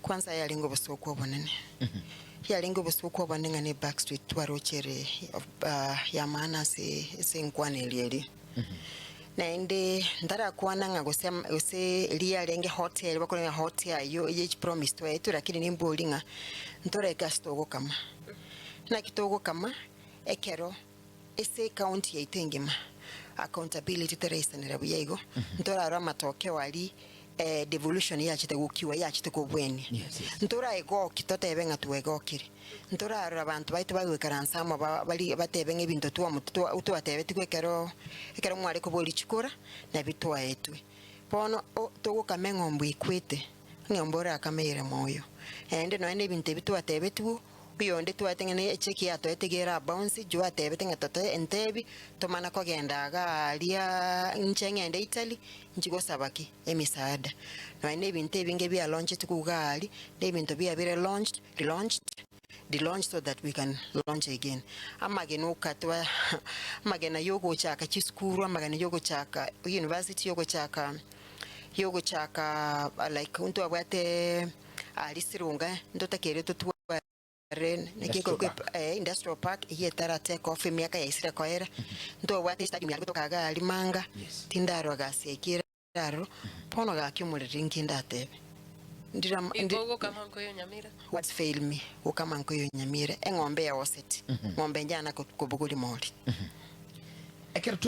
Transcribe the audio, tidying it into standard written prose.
kwanza yalingo bosoko bonene yalingo bosoko bonenga ne Backstreet twarochere ya maana se nkwane lieli na inde ndara kuana nga gose lia lenge hotel bakolenga hotel yo ye promise to etu lakini ni mbolinga ntore gasto kama na kitogo kama ekero ese county ya itengema accountability teresa ni rabu yego ntora ara matokeo ali devolution ya chite gukiwa ya chite ko bweni ntora ego kitote benga tuego kiri ntora ara abantu baitu bagwekaransa mo bali batebenge bintu tuwa mutu utwatebe tikwekero ekero mwari ko boli chikora na bitwa etwe pono togo kamengombo ikwete ngombora akamere moyo ende no ene bintu bitwatebe tu biyonde twatengene cheki yato etegera bounce jwa tebe tenga tote entebi tomana ko gendaga alia nchengende Italy njigo sabaki emisaada no ene bintu binge bya launch tukugali ne bintu bya bire launched so that we can launch again amageno katwa magena yogo chaka chiskuru amagena yogo chaka university yogo chaka like unto abate alisirunga ndotakere tutu nekiko industrial park yetara take off miaka ya isira kwaera ndo wate stadium ya kutoka gali manga tindaro gasekira raro pono ga kyumurira nkindate ndira ibogo kama nkoyo nyamira what's fail me ukama nkoyo nyamira engombe ya oseti ngombe njana ko buguli moli